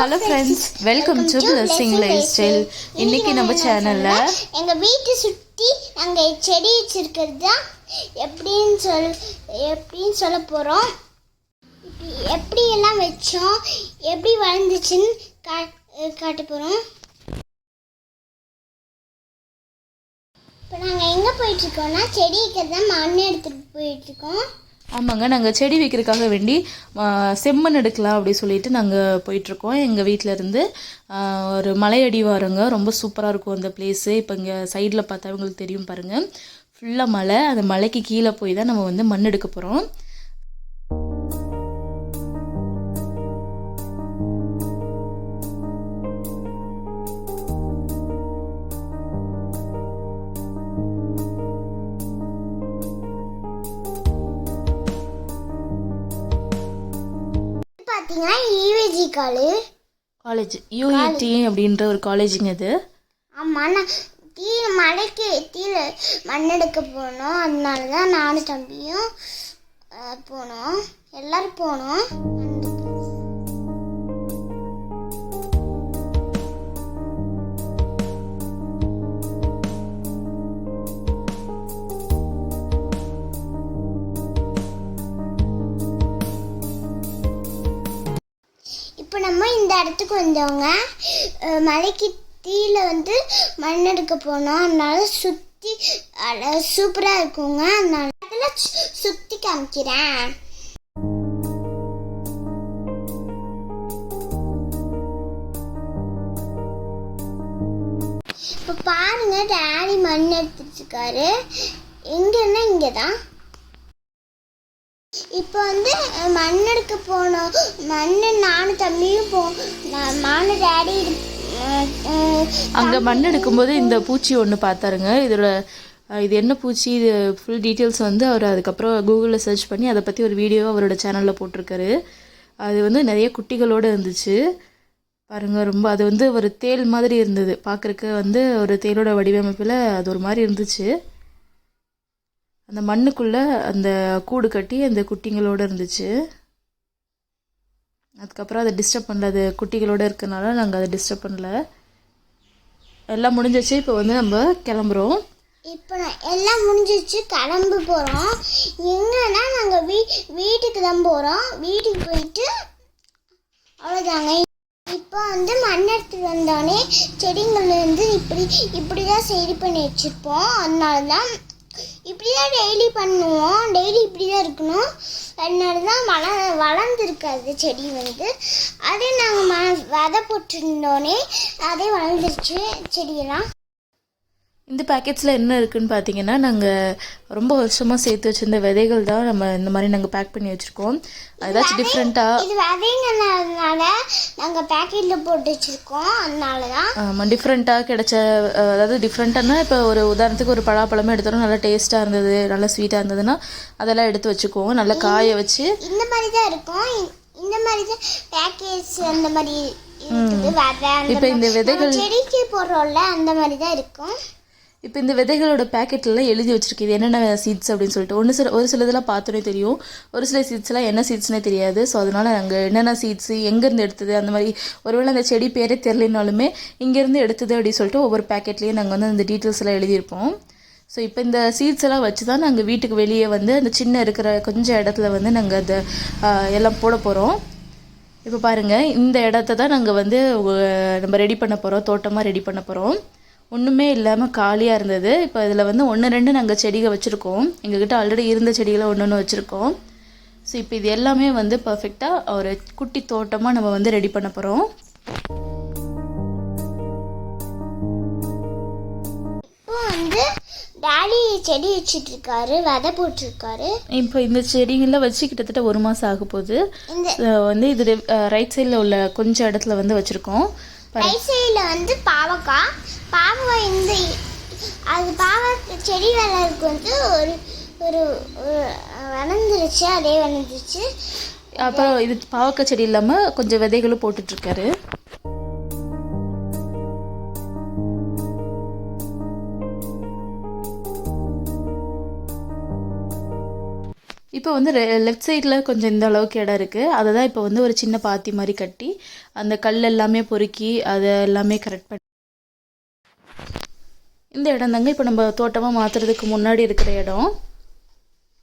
Hello friends, welcome to blessing life style. இன்னைக்கு நம்ம சேனலில் எங்கள் வீட்டை சுற்றி நாங்கள் செடி வச்சுருக்கிறது தான் எப்படின்னு சொல்ல போகிறோம். எப்படி எல்லாம் வச்சோம், எப்படி வளர்ந்துச்சுன்னு காட்ட போகிறோம். இப்போ நாங்கள் எங்கே போயிட்டுருக்கோம்னா செடி வைக்கிறது தான் மண் எடுத்துகிட்டு போயிட்டுருக்கோம். ஆமாங்க, நாங்கள் செடி வைக்கிறதுக்காக வேண்டி செம்மண் எடுக்கலாம் அப்படி சொல்லிட்டு நாங்கள் போயிட்டுருக்கோம். எங்கள் வீட்டிலேருந்து ஒரு மலையடி வாரங்க, ரொம்ப சூப்பராக இருக்கும் அந்த பிளேஸு. இப்போ இங்கே சைடில் பார்த்தா உங்களுக்கு தெரியும் பாருங்கள், ஃபுல்லாக மலை. அந்த மலைக்கு கீழே போய் தான் நம்ம வந்து மண் எடுக்க போகிறோம். பார்த்தீங்கன்னா ஈவேஜி காலேஜ் யூஇடி அப்படின்ற ஒரு காலேஜுங்க இது. ஆமாம், நான் மலைக்கு கீழே மண்ணெடுக்க போனோம். அதனால தான் நானும் தம்பியும் போனோம், எல்லோரும் போனோம். இப்போ நம்ம இந்த இடத்துக்கு வந்தவங்க மலைக்கு கீழே வந்து மண் எடுக்க போனோம். அதனால சுற்றி சூப்பராக இருக்குங்க. அதனால அதில் சுற்றி காமிக்கிறேன். இப்போ பாருங்க, டேடி மண் எடுத்துருக்காரு. எங்கன்னா இங்கே தான். இப்போ வந்து மண் எடுக்க போனோம். நானும் தம்பியும் நானும் டேடி அங்கே மண் எடுக்கும்போது இந்த பூச்சி ஒன்று பார்த்தாருங்க. இது என்ன பூச்சி, இது ஃபுல் டீட்டெயில்ஸ் வந்து அவர் அதுக்கப்புறம் கூகுளில் சர்ச் பண்ணி அதை பற்றி ஒரு வீடியோ அவரோட சேனலில் போட்டிருக்காரு. அது வந்து நிறைய குட்டிகளோடு இருந்துச்சு பாருங்கள். ரொம்ப அது வந்து ஒரு தேள் மாதிரி இருந்தது பார்க்குறக்கு. வந்து ஒரு தேளோட வடிவமைப்பில் அது ஒரு மாதிரி இருந்துச்சு. அந்த மண்ணுக்குள்ளே அந்த கூடு கட்டி அந்த குட்டிங்களோடு இருந்துச்சு. அதுக்கப்புறம் அதை டிஸ்டர்ப் பண்ணல, அது குட்டிகளோடு இருக்கனால நாங்கள் அதை டிஸ்டர்ப் பண்ணல. எல்லாம் முடிஞ்சிச்சு. இப்போ வந்து நம்ம கிளம்புறோம். இப்போ எல்லாம் முடிஞ்சிச்சு, கிளம்பு போகிறோம். எங்கன்னா நாங்கள் வீட்டுக்கு தான் போகிறோம். வீட்டுக்கு போயிட்டு அவ்வளோதாங்க. இப்போ வந்து மண் எடுத்துட்டு வந்தோடனே செடிங்கள் வந்து இப்படி தான் சரி பண்ணி வச்சுருப்போம். அதனால தான் இப்படி தான் டெய்லி பண்ணுவோம். டெய்லி இப்படி தான் இருக்கணும். அதனால தான் வளர்ந்துருக்காது செடி வந்து. அதே நாங்கள் விதை போட்டிருந்தோடனே அதே வளர்ந்துருச்சு செடியெல்லாம். இந்த பேக்கெட்ஸில் என்ன இருக்குதுன்னு பார்த்தீங்கன்னா, நாங்கள் ரொம்ப வருஷமாக சேர்த்து வச்சுருந்த விதைகள் தான் நம்ம இந்த மாதிரி நாங்கள் பேக் பண்ணி வச்சுருக்கோம். ஏதாச்சும் டிஃப்ரெண்ட்டாக இது விதைங்கனால நாங்கள் பேக்கெட்டில் போட்டு வச்சுருக்கோம். அதனால தான் டிஃப்ரெண்ட்டாக கிடைச்ச, அதாவது டிஃப்ரெண்ட்டானா இப்போ ஒரு உதாரணத்துக்கு ஒரு பலாப்பழமே எடுத்தாலும் நல்லா டேஸ்ட்டாக இருந்தது, நல்லா ஸ்வீட்டாக இருந்ததுன்னா அதெல்லாம் எடுத்து வச்சுக்குவோம். நல்லா காய வச்சு இந்த மாதிரி தான் இருக்கும். இந்த மாதிரி தான் பேக்கேஜ் அந்த மாதிரி இருக்குது. இப்போ இந்த விதைகள் செடிக்கு போடுறோம்ல, அந்த மாதிரி தான் இருக்கும். இப்போ இந்த விதைகளோட பேக்கெட்லாம் எழுதி வச்சுருக்கு, இது என்னென்ன சீட்ஸ் அப்படின்னு சொல்லிட்டு. ஒரு சில இதெல்லாம் பார்த்தோன்னே தெரியும், ஒரு சில சீட்ஸ்லாம் என்ன சீட்ஸ்னே தெரியாது. ஸோ அதனால் நாங்கள் என்னென்ன சீட்ஸு எங்கேருந்து எடுத்தது அந்த மாதிரி, ஒருவேளை அந்த செடி பேரே தெரியலனாலுமே இங்கேருந்து எடுத்தது அப்படின்னு சொல்லிட்டு ஒவ்வொரு பேக்கெட்லேயும் நாங்கள் வந்து அந்த டீட்டெயில்ஸ் எல்லாம் எழுதியிருப்போம். ஸோ இப்போ இந்த சீட்ஸ் எல்லாம் வச்சு தான் நாங்கள் வீட்டுக்கு வெளியே வந்து அந்த சின்ன இருக்கிற கொஞ்சம் இடத்துல வந்து நாங்கள் அதை எல்லாம் போட போகிறோம். இப்போ பாருங்கள், இந்த இடத்த தான் நாங்கள் வந்து நம்ம ரெடி பண்ண போகிறோம், தோட்டமாக ரெடி பண்ண போகிறோம். ஒன்றுமே இல்லாமல் காலியாக இருந்தது. இப்போ இதில் வந்து 1-2 நாங்கள் செடிகள் வச்சுருக்கோம். எங்ககிட்ட ஆல்ரெடி இருந்த செடிகளை ஒன்று வச்சுருக்கோம். ஸோ இப்போ இது எல்லாமே வந்து பர்ஃபெக்டாக ஒரு குட்டி தோட்டமாக நம்ம வந்து ரெடி பண்ண போகிறோம். இப்போ வந்து டாடி செடி வச்சுட்ருக்காரு, விதை போட்டிருக்காரு. இப்போ இந்த செடிகளில் வச்சு கிட்டத்தட்ட 1 மாதம் ஆக போகுது. வந்து இது ரைட் சைடில் உள்ள கொஞ்சம் இடத்துல வந்து வச்சுருக்கோம். ரைட் சைடில் வந்து பாவக்காய் இந்த அது செடி வளர்க்கு வந்து ஒரு வளர்ந்துருச்சு, அதே வளர்ந்துருச்சு. அப்புறம் இது பாவக்காய் செடி இல்லாமல் கொஞ்சம் விதைகளும் போட்டுட்ருக்காரு. இப்போ வந்து லெஃப்ட் சைடில் கொஞ்சம் இந்த அளவுக்கு இடம் இருக்குது. அதை தான் இப்போ வந்து ஒரு சின்ன பாத்தி மாதிரி கட்டி அந்த கல் எல்லாமே பொறுக்கி அதை எல்லாமே கரெக்ட் பண்ணி இந்த இடம் தாங்க இப்போ நம்ம தோட்டமாக மாற்றுறதுக்கு முன்னாடி இருக்கிற இடம்.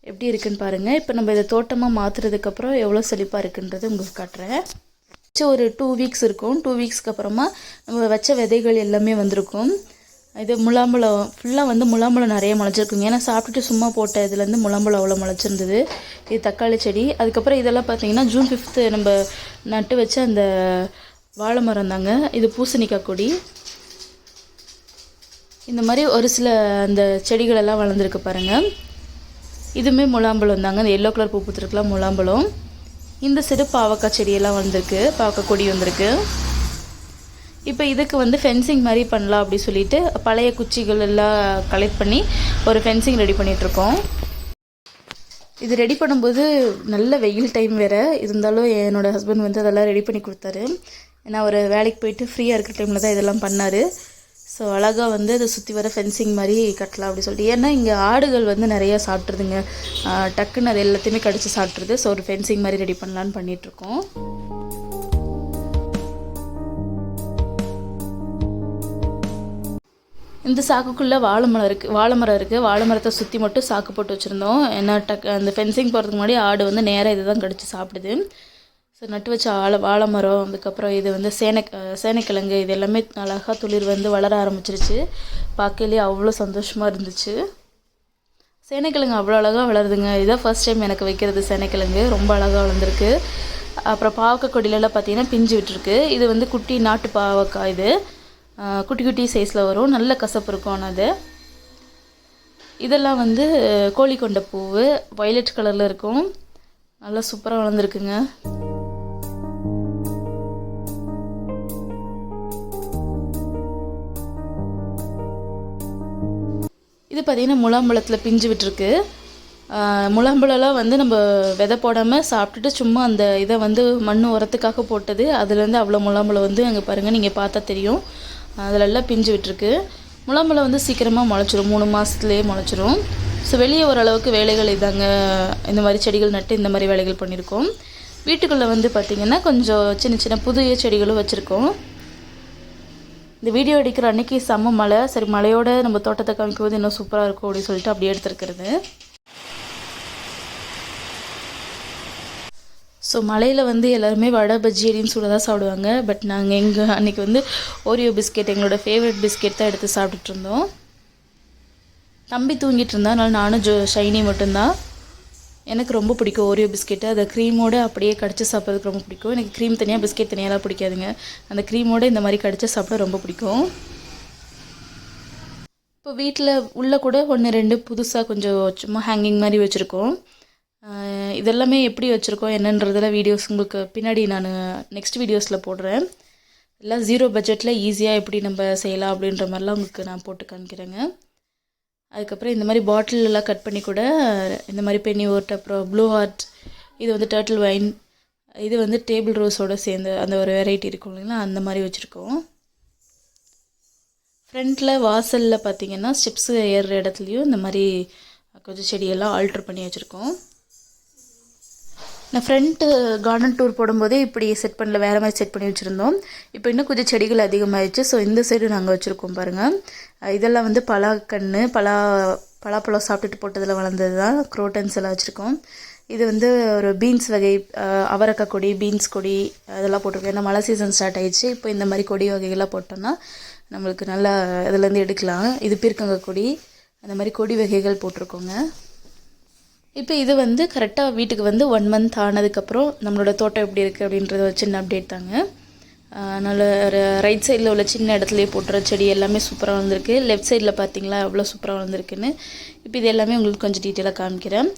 எப்படி இருக்குன்னு பாருங்கள். இப்போ நம்ம இதை தோட்டமாக மாற்றுறதுக்கப்புறம் எவ்வளோ செழிப்பாக இருக்குன்றது உங்களுக்கு காட்டுறேன். ஒரு 2 வீக்ஸ் இருக்கும். 2 வீக்ஸ்க்கு அப்புறமா நம்ம வச்ச விதைகள் எல்லாமே வந்திருக்கும். இது முலாம்பழம் ஃபுல்லாக வந்து முலாம்பழம் நிறைய முளைச்சிருக்குங்க. ஏன்னா சாப்பிட்டுட்டு சும்மா போட்ட இதுலேருந்து முலாம்பழம் அவ்வளோ முளைச்சிருந்தது. இது தக்காளி செடி. அதுக்கப்புறம் இதெல்லாம் பார்த்தீங்கன்னா June 5 நம்ம நட்டு வச்ச அந்த வாழை மரம் தாங்க. இது பூசணிக்காய் கொடி. இந்த மாதிரி ஒரு சில அந்த செடிகளெல்லாம் வளர்ந்துருக்கு பாருங்கள். இதுவுமே முலாம்பழம் தாங்க. அந்த எல்லோ கலர் பூ பூத்துருக்கலாம் முலாம்பழம். இந்த சைடு பாவக்காய் செடியெல்லாம் வந்திருக்கு, பாவக்காய் கொடி வந்திருக்கு. இப்போ இதுக்கு வந்து ஃபென்சிங் மாதிரி பண்ணலாம் அப்படி சொல்லிட்டு பழைய குச்சிகள் எல்லாம் கலெக்ட் பண்ணி ஒரு ஃபென்சிங் ரெடி பண்ணிகிட்ருக்கோம். இது ரெடி பண்ணும்போது நல்ல வெயில் டைம் வேறு இருந்தாலும் என்னோடய ஹஸ்பண்ட் வந்து அதெல்லாம் ரெடி பண்ணி கொடுத்தாரு. ஏன்னா அவர் வேலைக்கு போயிட்டு ஃப்ரீயாக இருக்கிற டைமில் தான் இதெல்லாம் பண்ணார். ஸோ அழகாக வந்து அதை சுற்றி வர ஃபென்சிங் மாதிரி கட்டலாம் அப்படி சொல்லிட்டு. ஏன்னா இங்கே ஆடுகள் வந்து நிறையா சாப்பிட்ருதுங்க. டக்குன்னு அது எல்லாத்தையுமே கடிச்சு சாப்பிட்ருது. ஸோ ஒரு ஃபென்சிங் மாதிரி ரெடி பண்ணலான்னு பண்ணிகிட்ருக்கோம். இந்த சாக்குக்குள்ளே வாழை மரம் இருக்குது. வாழை மரத்தை சுற்றி மட்டும் சாக்கு போட்டு வச்சுருந்தோம். ஏன்னா அந்த ஃபென்சிங் போகிறதுக்கு முன்னாடி ஆடு வந்து நேராக இது தான் கடிச்சு சாப்பிடுது. ஸோ நட்டு வச்ச வாழை மரம், அதுக்கப்புறம் இது வந்து சேனைக்கிழங்கு, இது எல்லாமே அழகாக துளிர் வந்து வளர ஆரம்பிச்சிருச்சு. பார்க்கலையே அவ்வளோ சந்தோஷமாக இருந்துச்சு. சேனைக்கிழங்கு அவ்வளோ அழகாக வளருதுங்க. இதுதான் ஃபர்ஸ்ட் டைம் எனக்கு வைக்கிறது சேனைக்கிழங்கு. ரொம்ப அழகாக வளர்ந்துருக்கு. அப்புறம் பாவக்காய் கொடியிலலாம் பார்த்தீங்கன்னா பிஞ்சு விட்டுருக்கு. இது வந்து குட்டி நாட்டு பாவக்காய். இது குட்டி குட்டி சைஸில் வரும். நல்ல கசப்பு இருக்கும். ஆனால் அது இதெல்லாம் வந்து கோழிக்கொண்ட பூவு வயலட் கலரில் இருக்கும். நல்லா சூப்பராக வளர்ந்துருக்குங்க. இது பார்த்திங்கன்னா முலாம்பழத்தில் பிஞ்சு விட்டுருக்கு. முலாம்பழம்லாம் வந்து நம்ம விதை போடாமல் சாப்பிட்டுட்டு சும்மா அந்த இதை வந்து மண் உரத்துக்காக போட்டது. அதுலேருந்து அவ்வளோ முலாம்பழம் வந்து அங்கே பாருங்கள், நீங்கள் பார்த்தா தெரியும். அதிலெல்லாம் பிஞ்சு விட்டுருக்கு. முலாம்பழம் வந்து சீக்கிரமாக முளைச்சிரும். 3 மாதத்துலேயே முளைச்சிரும். ஸோ வெளியே ஓரளவுக்கு வேலைகள் இதாங்க. இந்த மாதிரி செடிகள் நட்டு இந்த மாதிரி வேலைகள் பண்ணியிருக்கோம். வீட்டுக்குள்ளே வந்து பார்த்திங்கன்னா கொஞ்சம் சின்ன சின்ன புதிய செடிகளும் வச்சுருக்கோம். இந்த வீடியோ எடுக்கிற அன்றைக்கி செம்ம மழை. சரி, மழையோடு நம்ம தோட்டத்தை காமிக்கும்போது இன்னும் சூப்பராக இருக்கும் அப்படின்னு சொல்லிட்டு அப்படியே எடுத்துருக்கிறது. ஸோ மழையில் வந்து எல்லாருமே வடை பஜ்ஜி அப்படின்னு சுட தான் சாப்பிடுவாங்க. பட் நாங்கள் அன்றைக்கி வந்து ஓரியோ பிஸ்கெட், எங்களோட ஃபேவரட் பிஸ்கெட் தான் எடுத்து சாப்பிட்டுட்டு இருந்தோம். தம்பி தூங்கிட்டு இருந்தா, அதனால் நானும் ஷைனி மட்டும்தான். எனக்கு ரொம்ப பிடிக்கும் ஓரியோ பிஸ்கெட்டு. அதை க்ரீமோடு அப்படியே கடிச்சு சாப்பிட்றதுக்கு ரொம்ப பிடிக்கும். எனக்கு க்ரீம் தனியாக பிஸ்கெட் தனியாலாம் பிடிக்காதுங்க. அந்த க்ரீமோடு இந்த மாதிரி கடிச்சு சாப்பிட ரொம்ப பிடிக்கும். இப்போ வீட்டில் உள்ளே கூட 1-2 புதுசாக கொஞ்சம் சும்மா ஹேங்கிங் மாதிரி வச்சுருக்கோம். இதெல்லாமே எப்படி வச்சுருக்கோம் என்னன்றதில் வீடியோஸ் உங்களுக்கு பின்னாடி நான் நெக்ஸ்ட் வீடியோஸில் போடுறேன். எல்லாம் 0 பட்ஜெட்டில் ஈஸியாக எப்படி நம்ம செய்யலாம் அப்படின்ற மாதிரிலாம் உங்களுக்கு நான் போட்டு காமிக்கிறேங்க. அதுக்கப்புறம் இந்த மாதிரி பாட்டிலெலாம் கட் பண்ணி கூட இந்த மாதிரி பென்னி ஓர்ட், அப்புறம் ப்ளூ ஹார்ட், இது வந்து டர்ட்டில் வைன், இது வந்து டேபிள் ரோஸோடு சேர்ந்து அந்த ஒரு வெரைட்டி இருக்கும் இல்லைங்களா, அந்த மாதிரி வச்சுருக்கோம். ஃப்ரண்ட்டில் வாசலில் பார்த்திங்கன்னா ஸ்டெப்ஸு ஏறுற இடத்துலையும் இந்த மாதிரி கொஞ்சம் செடியெல்லாம் ஆல்ட்ரு பண்ணி வச்சுருக்கோம். நான் ஃப்ரண்ட்டு கார்டன் டூர் போடும்போதே இப்படி செட் பண்ணல, வேறு மாதிரி செட் பண்ணி வச்சுருந்தோம். இப்போ இன்னும் கொஞ்சம் செடிகள் அதிகமாகிடுச்சு. ஸோ இந்த சைடு நாங்கள் வச்சுருக்கோம் பாருங்கள். இதெல்லாம் வந்து பலாக்கன்று, பலாப்பழம் சாப்பிட்டுட்டு போட்டதில் வளர்ந்தது தான். குரோட்டன்ஸ் எல்லாம் வச்சுருக்கோம். இது வந்து ஒரு பீன்ஸ் வகை, அவரைக்காய் கொடி, பீன்ஸ் கொடி அதெல்லாம் போட்டிருக்கோம். ஏன்னா மழை சீசன் ஸ்டார்ட் ஆகிடுச்சு. இப்போ இந்த மாதிரி கொடி வகைகள்லாம் போட்டோம்னா நம்மளுக்கு நல்லா இதுலேருந்து எடுக்கலாம். இது பீர்க்கங்காய் கொடி, அந்த மாதிரி கொடி வகைகள் போட்டிருக்கோங்க. இப்போ இது வந்து கரெக்டாக வீட்டுக்கு வந்து 1 மந்த் ஆனதுக்கப்புறம் நம்மளோட தோட்டம் எப்படி இருக்குது அப்படின்றது ஒரு சின்ன அப்டேட் தாங்க. நல்ல ரைட் சைடில் உள்ள சின்ன இடத்துலையே போட்டுற செடி எல்லாமே சூப்பராக வந்திருக்கு. லெஃப்ட் சைடில் பார்த்தீங்களா எவ்வளோ சூப்பராக வந்திருக்குன்னு. இப்போ இது எல்லாமே உங்களுக்கு கொஞ்சம் டீட்டெயிலாக காமிக்கிறேன்.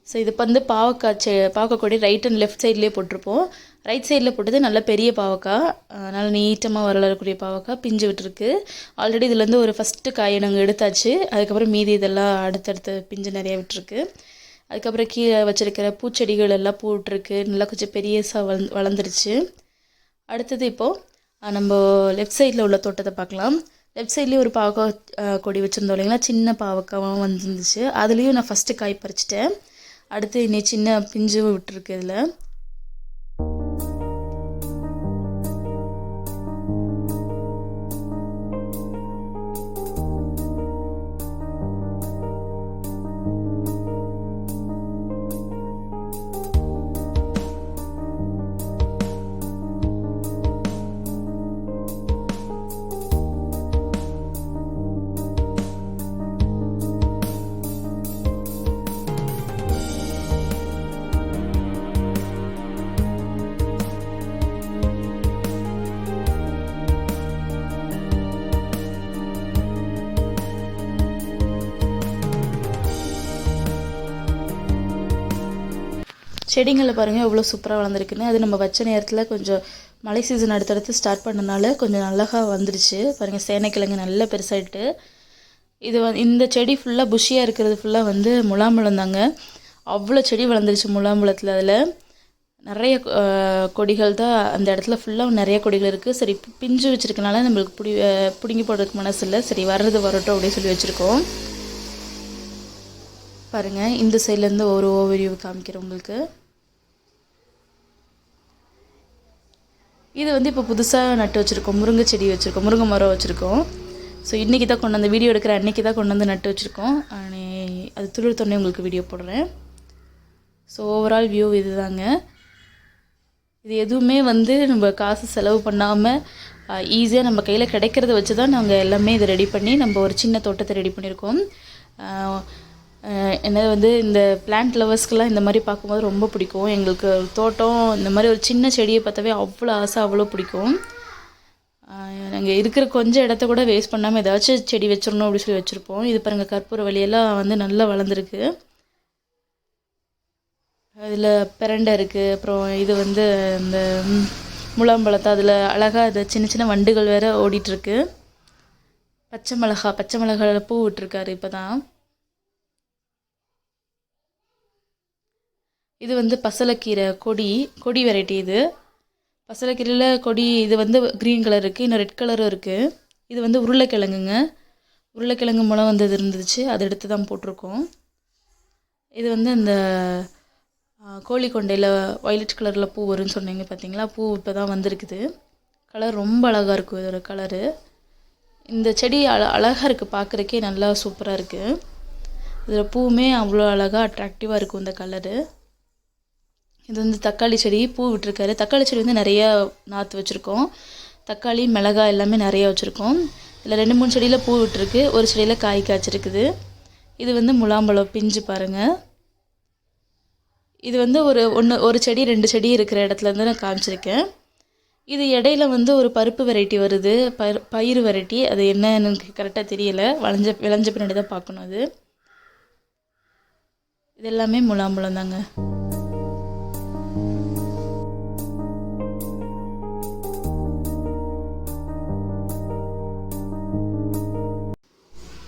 ஸோ இது வந்து பாவக்காய் கொடி ரைட் அண்ட் லெஃப்ட் சைட்லேயே போட்டிருப்போம். ரைட் சைடில் போட்டது நல்ல பெரிய பாவக்காய், நல்ல நீட்டமாக வளரக்கூடிய பாவக்காய் பிஞ்சு விட்டுருக்கு. ஆல்ரெடி இதுலேருந்து ஒரு ஃபஸ்ட்டு காயை நாங்கள் எடுத்தாச்சு. அதுக்கப்புறம் மீதி இதெல்லாம் அடுத்தடுத்து பிஞ்சு நிறையா விட்டுருக்கு. அதுக்கப்புறம் கீழே வச்சுருக்கிற பூச்செடிகள் எல்லாம் பூட்டிருக்கு. நல்லா கொஞ்சம் பெரியசாக வளர்ந்துருச்சு. அடுத்தது இப்போது நம்ம லெஃப்ட் சைடில் உள்ள தோட்டத்தை பார்க்கலாம். லெஃப்ட் சைட்லேயும் ஒரு பாவக்காய் கொடி வச்சுருந்தோம் இல்லைங்களா, சின்ன பாவக்காவும் வந்துருந்துச்சு. அதுலேயும் நான் ஃபஸ்ட்டு காய் பறிச்சிட்டேன். அடுத்து இனி சின்ன பிஞ்சு விட்டுருக்கு இதில். செடிங்களை பாருங்கள் எவ்வளோ சூப்பராக வளர்ந்துருக்குன்னு. அது நம்ம வச்ச நேரத்தில் கொஞ்சம் மழை சீசன் அடுத்தடுத்து ஸ்டார்ட் பண்ணனால கொஞ்சம் அழகாக வந்துடுச்சு பாருங்கள். சேனைக்கிழங்கு நல்லா பெருசாகிட்டு இது இந்த செடி ஃபுல்லாக புஷியாக இருக்கிறது ஃபுல்லாக வந்து முலாம்பழம் தாங்க. அவ்வளோ செடி வளர்ந்துருச்சு முலாம்பழத்தில். அதில் நிறைய கொடிகள் தான் அந்த இடத்துல ஃபுல்லாக நிறைய கொடிகள் இருக்குது. சரி பிஞ்சு வச்சுருக்கனால நம்மளுக்கு பிடுங்கி போடுறதுக்கு மனசு இல்லை. சரி வர்றது வரட்டும் அப்படின்னு சொல்லி வச்சுருக்கோம். பாருங்கள் இந்த சைட்லேருந்து ஒரு ஓவரியூ காமிக்கிறேன் உங்களுக்கு. இது வந்து இப்போ புதுசாக நட்டு வச்சுருக்கோம். முருங்கை செடி வச்சுருக்கோம், முருங்கை மரம் வச்சுருக்கோம். ஸோ இன்றைக்கி தான் கொண்டு வந்து வீடியோ எடுக்கிற அன்றைக்கி தான் கொண்டு வந்து நட்டு வச்சுருக்கோம். அது துளிர்த்தோடனே உங்களுக்கு வீடியோ போடுறேன். ஸோ ஓவரால் வியூ இது தாங்க. இது எதுவுமே வந்து நம்ம காசு செலவு பண்ணாமல் ஈஸியாக நம்ம கையில் கிடைக்கிறத வச்சு தான் நாங்கள் எல்லாமே இதை ரெடி பண்ணி நம்ம ஒரு சின்ன தோட்டத்தை ரெடி பண்ணியிருக்கோம். என்ன வந்து இந்த பிளான்ட் லவர்ஸ்க்கெலாம் இந்த மாதிரி பார்க்கும்போது ரொம்ப பிடிக்கும். எங்களுக்கு தோட்டம் இந்த மாதிரி ஒரு சின்ன செடியை பார்த்தாவே அவ்வளோ ஆசை, அவ்வளோ பிடிக்கும். நாங்கள் இருக்கிற கொஞ்சம் இடத்த கூட வேஸ்ட் பண்ணாமல் ஏதாச்சும் செடி வச்சிடணும் அப்படின்னு சொல்லி வச்சுருப்போம். இது பாருங்கள் கற்பூர வழியெல்லாம் வந்து நல்லா வளர்ந்துருக்கு. அதில் பிரண்டை இருக்குது. அப்புறம் இது வந்து இந்த முலாம்பழத்தை அதில் அழகாக இது சின்ன சின்ன வண்டுகள் வேறு ஓடிட்டுருக்கு. பச்சை மிளகாய் பூ விட்டுருக்காரு இப்போ தான். இது வந்து பசலைக்கீரை கொடி வெரைட்டி. இது பசலைக்கீரையில் கொடி. இது வந்து க்ரீன் கலர் இருக்குது, இன்னும் ரெட் கலரும் இருக்குது. இது வந்து உருளைக்கிழங்குங்க. உருளைக்கிழங்கு முளை வந்தது இருந்துச்சு, அதை எடுத்து தான் போட்டிருக்கோம். இது வந்து அந்த கோழிக்கொண்டையில் வயலட் கலரில் பூ வரும்னு சொன்னீங்க பார்த்தீங்களா, பூ இப்போ தான் வந்திருக்குது. கலர் ரொம்ப அழகாக இருக்கும் இதோட கலரு. இந்த செடி அழகாக இருக்குது, பார்க்குறக்கே நல்லா சூப்பராக இருக்குது. இதில் பூவுமே அவ்வளோ அழகாக அட்ராக்டிவாக இருக்கும் இந்த கலரு. இது வந்து தக்காளி செடி பூ விட்டுருக்காரு. தக்காளி செடி வந்து நிறையா நாற்று வச்சுருக்கோம். தக்காளி மிளகாய் எல்லாமே நிறையா வச்சுருக்கோம். இதில் 2-3 செடியில் பூ விட்டுருக்கு, ஒரு செடியில் காய் காய்ச்சிருக்குது. இது வந்து முலாம்பழம் பிஞ்சு பாருங்கள். இது வந்து ஒரு செடி 2 செடி இருக்கிற இடத்துலேருந்து நான் காமிச்சிருக்கேன். இது இடையில வந்து ஒரு பருப்பு வெரைட்டி வருது, பயிறு வெரைட்டி. அது என்னன்னு எனக்கு கரெக்டாக தெரியலை, விளைஞ்ச பின்னாடி தான் பார்க்கணும். அது இது எல்லாமே முலாம்பழம் தாங்க.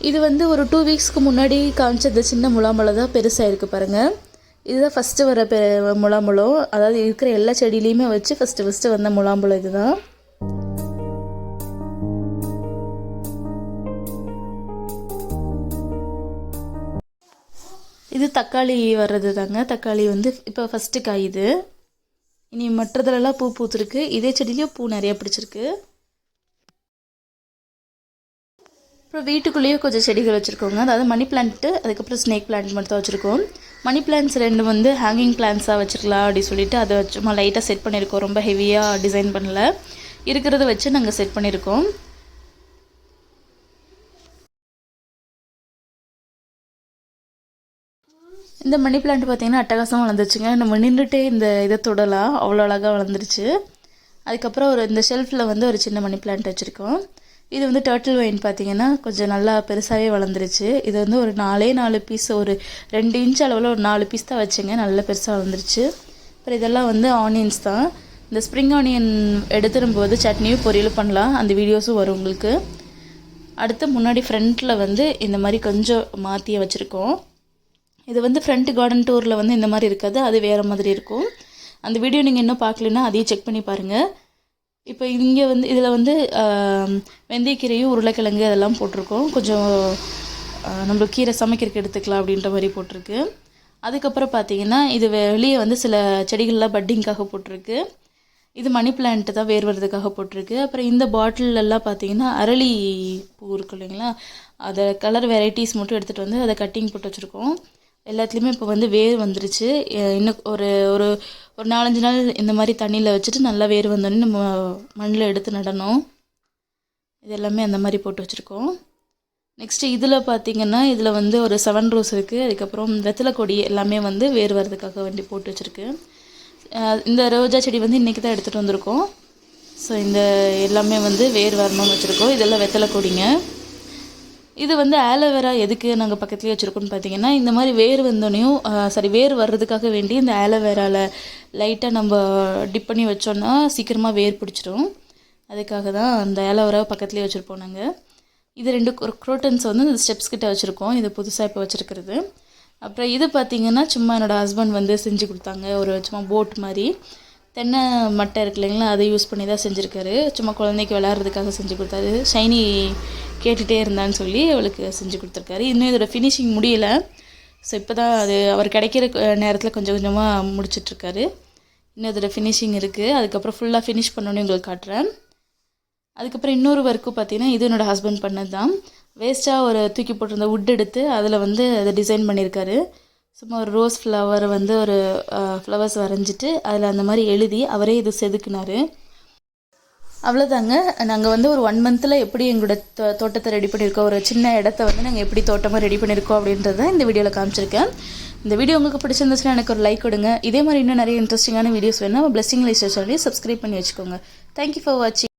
இது வந்து ஒரு 2 வீக்ஸ்க்கு முன்னாடி காமிச்சது சின்ன முலாம்பழம் தான் பெருசாக இருக்குது பாருங்கள். இதுதான் ஃபஸ்ட்டு வர முலாம்பழம். அதாவது இருக்கிற எல்லா செடியிலையுமே வச்சு ஃபஸ்ட்டு வந்த முலாம்பழம் இதுதான். இது தக்காளி வர்றது தாங்க. தக்காளி வந்து இப்போ ஃபஸ்ட்டு காயுது. இனி மற்றதுலலாம் பூ பூத்துருக்கு. இதே செடியிலையும் பூ நிறையா பிடிச்சிருக்கு. அப்புறம் வீட்டுக்குள்ளேயே கொஞ்சம் செடிகள் வச்சுருக்கோங்க. அதாவது மணி பிளான்ட்டு, அதுக்கப்புறம் ஸ்னேக் பிளான்ட் மட்டும் தான் வச்சுருக்கோம். மணி பிளான்ட்ஸ் 2 வந்து ஹேங்கிங் பிளான்ட்ஸாக வச்சுருக்கலாம் அப்படின்னு சொல்லிட்டு அதை சும்மா லைட்டாக செட் பண்ணியிருக்கோம். ரொம்ப ஹெவியாக டிசைன் பண்ணல, இருக்கிறத வச்சு நாங்கள் செட் பண்ணியிருக்கோம். இந்த மணி பிளான்ட் பார்த்திங்கன்னா அட்டகாசமாக வளர்ந்துருச்சுங்க. நம்ம நின்றுட்டே இந்த இதை தொடலாம், அவ்வளோ அழகாக வளர்ந்துருச்சு. அதுக்கப்புறம் இந்த ஷெல்ஃபில் வந்து ஒரு சின்ன மணி பிளான்ட் வச்சுருக்கோம். இது வந்து டர்ட்டில் வைன் பார்த்திங்கன்னா கொஞ்சம் நல்லா பெருசாகவே வளர்ந்துருச்சு. இது வந்து ஒரு 4 பீஸ், ஒரு 2 இன்ச் அளவில் ஒரு 4 பீஸ் தான் வச்சுங்க, நல்லா பெருசாக வளர்ந்துருச்சு. அப்புறம் இதெல்லாம் வந்து ஆனியன்ஸ் தான். இந்த ஸ்ப்ரிங் ஆனியன் எடுத்துரும்போது சட்னியும் பொரியலும் பண்ணலாம், அந்த வீடியோஸும் வரும் உங்களுக்கு. அடுத்து முன்னாடி ஃப்ரண்ட்டில் வந்து இந்த மாதிரி கொஞ்சம் மாற்றிய வச்சுருக்கோம். இது வந்து ஃப்ரண்ட் கார்டன் டூரில் வந்து இந்த மாதிரி இருக்காது, அது வேறு மாதிரி இருக்கும். அந்த வீடியோ நீங்கள் இன்னும் பார்க்கலன்னா அதையும் செக் பண்ணி பாருங்கள். இப்போ இங்கே வந்து இதில் வந்து வெந்தயக்கீரையும் உருளைக்கிழங்கு அதெல்லாம் போட்டிருக்கோம். கொஞ்சம் நம்மளுக்கு கீரை சமைக்கிறதுக்கு எடுத்துக்கலாம் அப்படின்ற மாதிரி போட்டிருக்கு. அதுக்கப்புறம் பார்த்தீங்கன்னா இது வெளியே வந்து சில செடிகள்லாம் பட்டிங்காக போட்டிருக்கு. இது மணி பிளான்ட்டு தான் வேர் வர்றதுக்காக போட்டிருக்கு. அப்புறம் இந்த பாட்டிலெல்லாம் பார்த்தீங்கன்னா அரளி பூ இருக்கு இல்லைங்களா, அதை கலர் வெரைட்டிஸ் மட்டும் எடுத்துகிட்டு வந்து அதை கட்டிங் போட்டு வச்சுருக்கோம். எல்லாத்துலேயுமே இப்போ வந்து வேர் வந்துருச்சு. இன்னும் ஒரு ஒரு ஒரு 4-5 நாள் இந்த மாதிரி தண்ணியில் வச்சுட்டு நல்லா வேர் வந்தோடனே நம்ம மண்ணில் எடுத்து நடணும். இது எல்லாமே அந்த மாதிரி போட்டு வச்சுருக்கோம். நெக்ஸ்ட்டு இதில் பார்த்திங்கன்னா இதில் வந்து ஒரு 7 ரோஸ் இருக்குது. அதுக்கப்புறம் வெத்தலை கொடி எல்லாமே வந்து வேர் வர்றதுக்காக வேண்டி போட்டு வச்சுருக்கு. இந்த ரோஜா செடி வந்து இன்றைக்கி தான் எடுத்துகிட்டு வந்திருக்கோம். ஸோ இந்த எல்லாமே வந்து வேர் வரணும்னு வச்சுருக்கோம். இதெல்லாம் வெத்தலை கொடிங்க. இது வந்து ஆலோவேரா எதுக்கு நாங்கள் பக்கத்துலேயே வச்சுருக்கோன்னு பார்த்தீங்கன்னா, இந்த மாதிரி வேர் வந்தோடனையும் வேர் வர்றதுக்காக வேண்டி இந்த ஆலோவேராவில் லைட்டாக நம்ம டிப் பண்ணி வச்சோன்னா சீக்கிரமாக வேர் பிடிச்சிடும். அதுக்காக தான் அந்த ஆலோவேராவை பக்கத்துலேயே வச்சுருப்போம் நாங்கள். இது 2 குரோட்டன்ஸ் வந்து இந்த ஸ்டெப்ஸ் கிட்ட வச்சுருக்கோம். இது புதுசாக இப்போ வச்சுருக்கிறது. அப்புறம் இது பார்த்திங்கன்னா சும்மா என்னோடய ஹஸ்பண்ட் வந்து செஞ்சு கொடுத்தாங்க. ஒரு சும்மா போட் மாதிரி தென்னை மட்டை இருக்கு இல்லைங்களா, அதை யூஸ் பண்ணி தான் செஞ்சுருக்காரு. சும்மா குழந்தைக்கு விளையாடுறதுக்காக செஞ்சு கொடுத்தாரு. ஷைனி கேட்டுகிட்டே இருந்தான்னு சொல்லி அவளுக்கு செஞ்சு கொடுத்துருக்காரு. இன்னும் இதோட ஃபினிஷிங் முடியலை. ஸோ இப்போ தான் அது அவர் கிடைக்கிற நேரத்தில் கொஞ்சம் கொஞ்சமாக முடிச்சிட்ருக்காரு. இன்னும் இதோட ஃபினிஷிங் இருக்குது. அதுக்கப்புறம் ஃபுல்லாக ஃபினிஷ் பண்ணோன்னே உங்களுக்கு காட்டுறேன். அதுக்கப்புறம் இன்னொரு ஒர்க்கு பார்த்தீங்கன்னா இது என்னோடய ஹஸ்பண்ட் பண்ணது தான். வேஸ்ட்டாக ஒரு தூக்கி போட்டிருந்த வுட் எடுத்து அதில் வந்து அதை டிசைன் பண்ணியிருக்காரு. சும்மா ஒரு ரோஸ் ஃப்ளவர் வந்து ஒரு ஃப்ளவர்ஸ் வரைஞ்சிட்டு அதில் அந்த மாதிரி எழுதி அவரே இது செதுக்குனார். அவ்வளோதாங்க. நாங்கள் வந்து ஒரு 1 மந்தில் எப்படி எங்களோட தோட்டத்தை ரெடி பண்ணியிருக்கோம், ஒரு சின்ன இடத்த வந்து நாங்கள் எப்படி தோட்டமாக ரெடி பண்ணியிருக்கோம் அப்படின்றத இந்த வீடியோவில் காமிச்சிருக்கேன். இந்த வீடியோ உங்களுக்கு பிடிச்சிருந்துச்சுன்னா எனக்கு ஒரு லைக் கொடுங்க. இதே மாதிரி இன்னும் நிறைய இன்ட்ரெஸ்டிங்கான வீடியோஸ் வேணும்னா பிளெஸிங் லைஃப் ஸ்டைல் சொல்லி சப்ஸ்கிரைப் பண்ணி வச்சுக்கோங்க. தேங்க்யூ ஃபார் வாட்சிங்.